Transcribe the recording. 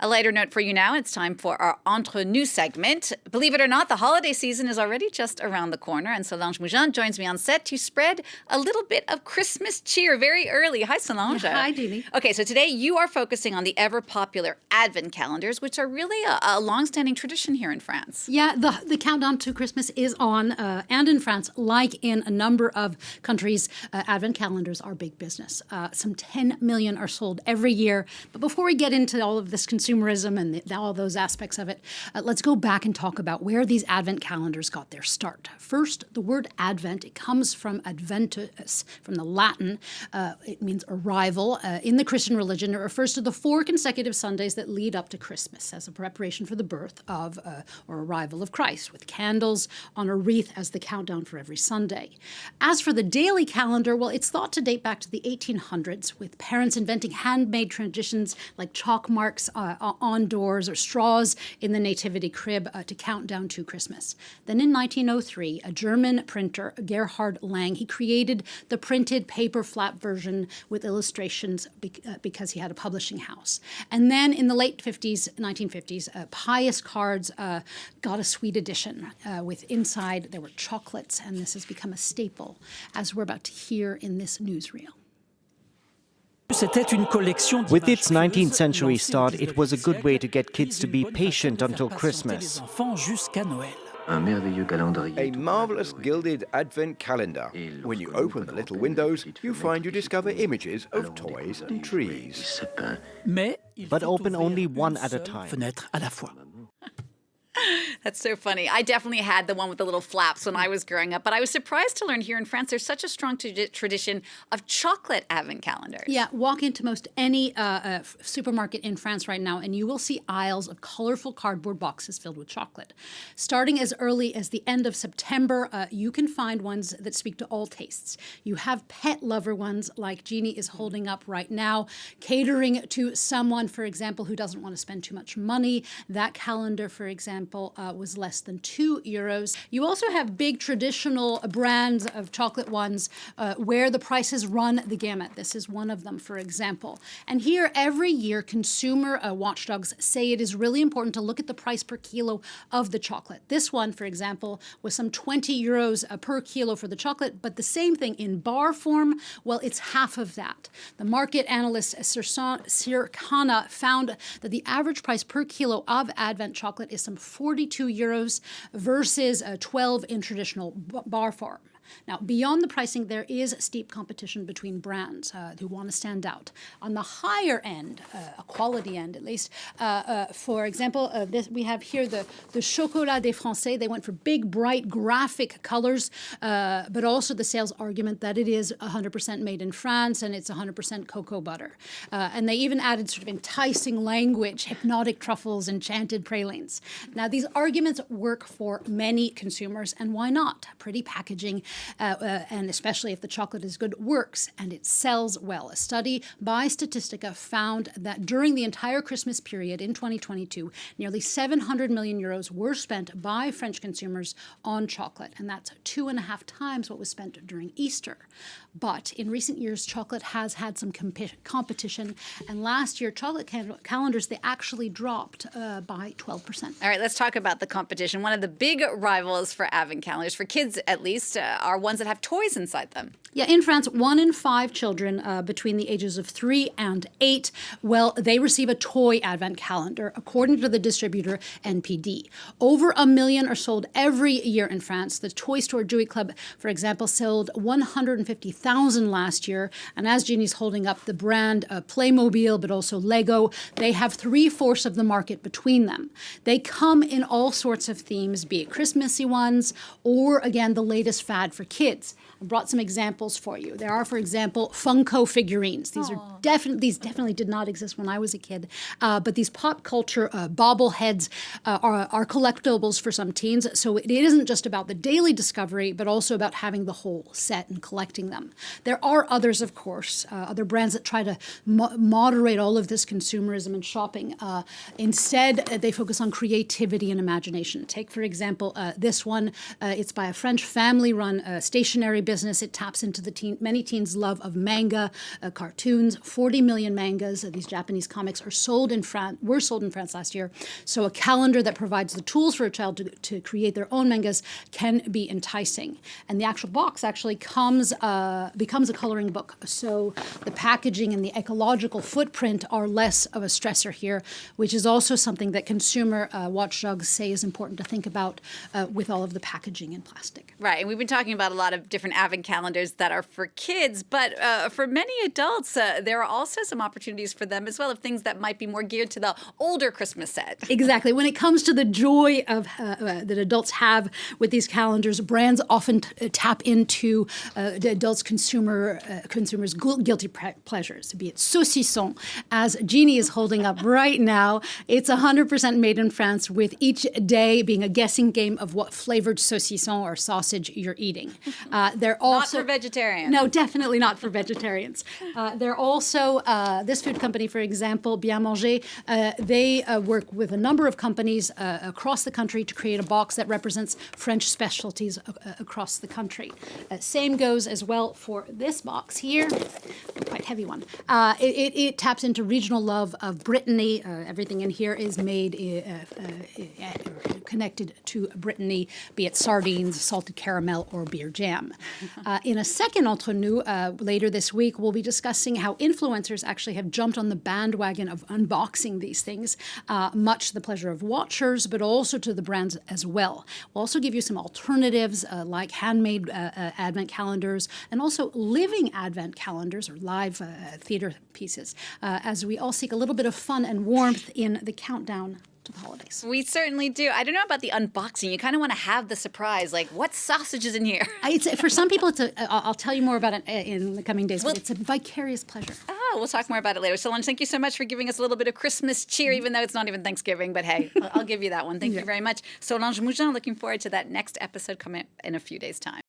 A lighter note for you now. It's time for our Entre Nous segment. Believe it or not, the holiday season is already just around the corner, and Solange Moujon joins me on set to spread a little bit of Christmas cheer very early. Hi, Solange. Yeah, hi, Dini. Okay, so today you are focusing on the ever-popular Advent calendars, which are really a long-standing tradition here in France. Yeah, the countdown to Christmas is on, and in France, like in a number of countries, Advent calendars are big business. Some 10 million are sold every year. But before we get into all of this consumerism and all those aspects of it, let's go back and talk about where these Advent calendars got their start. First, the word Advent, it comes from adventus, from the Latin. It means arrival. In the Christian religion, it refers to the 4 consecutive Sundays that lead up to Christmas as a preparation for the birth of or arrival of Christ, with candles on a wreath as the countdown for every Sunday. As for the daily calendar, well, it's thought to date back to the 1800s, with parents inventing handmade traditions like chalk marks on doors or straws in the nativity crib to count down to Christmas. Then in 1903, a German printer, Gerhard Lang, he created the printed paper flap version with illustrations because he had a publishing house. And then in the late 1950s, pious cards got a sweet edition with inside there were chocolates, and this has become a staple, as we're about to hear in this newsreel. With its 19th century start, it was a good way to get kids to be patient until Christmas. A marvelous gilded advent calendar. When you open the little windows, you find you discover images of toys and trees. But open only one at a time. That's so funny. I definitely had the one with the little flaps when I was growing up, but I was surprised to learn here in France there's such a strong tradition of chocolate Advent calendars. Yeah, walk into most any supermarket in France right now, and you will see aisles of colorful cardboard boxes filled with chocolate. Starting as early as the end of September, you can find ones that speak to all tastes. You have pet lover ones like Jeannie is holding up right now, catering to someone, for example, who doesn't want to spend too much money. That calendar, for example, was less than €2. You also have big traditional brands of chocolate ones where the prices run the gamut. This is one of them, for example. And here, every year, consumer watchdogs say it is really important to look at the price per kilo of the chocolate. This one, for example, was some €20 per kilo for the chocolate, but the same thing in bar form, well, it's half of that. The market analyst Circana found that the average price per kilo of Advent chocolate is some €42 versus 12 in traditional bar form. Now, beyond the pricing, there is steep competition between brands who want to stand out. On the higher end, a quality end at least, for example, we have here the Chocolat des Français. They went for big, bright, graphic colors, but also the sales argument that it is 100% made in France and it's 100% cocoa butter. And they even added sort of enticing language, hypnotic truffles, enchanted pralines. Now, these arguments work for many consumers, and why not? Pretty packaging, and especially if the chocolate is good, works, and it sells well. A study by Statistica found that during the entire Christmas period in 2022, nearly €700 million were spent by French consumers on chocolate, and that's 2.5 times what was spent during Easter. But in recent years, chocolate has had some competition, and last year, chocolate calendars, they actually dropped by 12%. All right, let's talk about the competition. One of the big rivals for Advent calendars, for kids at least, are ones that have toys inside them. Yeah, in France, 1 in 5 children between the ages of 3 and 8, well, they receive a toy Advent calendar, according to the distributor NPD. Over 1 million are sold every year in France. The Toy Store Jouet Club, for example, sold 150,000 last year. And as Jeannie's holding up the brand Playmobil, but also Lego, they have 3/4 of the market between them. They come in all sorts of themes, be it Christmassy ones or, again, the latest fad for kids. I brought some examples for you. There are, for example, Funko figurines. These definitely did not exist when I was a kid. But these pop culture bobbleheads are collectibles for some teens. So it isn't just about the daily discovery, but also about having the whole set and collecting them. There are others, of course, other brands that try to moderate all of this consumerism and shopping. Instead, they focus on creativity and imagination. Take, for example, this one. It's by a French family-run stationery business. It taps into the many teens' love of manga cartoons. 40 million mangas, these Japanese comics, were sold in France last year. So a calendar that provides the tools for a child to create their own mangas can be enticing. And the actual box actually becomes a coloring book. So the packaging and the ecological footprint are less of a stressor here, which is also something that consumer watchdogs say is important to think about with all of the packaging in plastic. Right, and we've been talking about a lot of different advent calendars that are for kids, but for many adults, there are also some opportunities for them as well of things that might be more geared to the older Christmas set. Exactly. When it comes to the joy of that adults have with these calendars, brands often tap into the adults' consumers' guilty pleasures, be it saucisson, as Jeannie is holding up right now. It's 100% made in France, with each day being a guessing game of what flavored saucisson or sausage you're eating. They're also Not for vegetarians. No, definitely not for vegetarians. They're also, this food company, for example, Bien Manger, they work with a number of companies across the country to create a box that represents French specialties across the country. Same goes as well for this box here, quite heavy one. It taps into regional love of Brittany. Everything in here is made connected to Brittany, be it sardines, salted caramel, or beer jam. In a second Entre Nous, later this week, we'll be discussing how influencers actually have jumped on the bandwagon of unboxing these things, much to the pleasure of watchers, but also to the brands as well. We'll also give you some alternatives like handmade advent calendars and also living advent calendars or live theater pieces, as we all seek a little bit of fun and warmth in the countdown to the holidays. We certainly do. I don't know about the unboxing. You kind of want to have the surprise, like what sausage is in here? For some people, I'll tell you more about it in the coming days, but it's a vicarious pleasure. Oh, we'll talk more about it later. Solange, thank you so much for giving us a little bit of Christmas cheer, even though it's not even Thanksgiving. But hey, I'll give you that one. Thank you very much. Solange Mougin, looking forward to that next episode coming in a few days' time.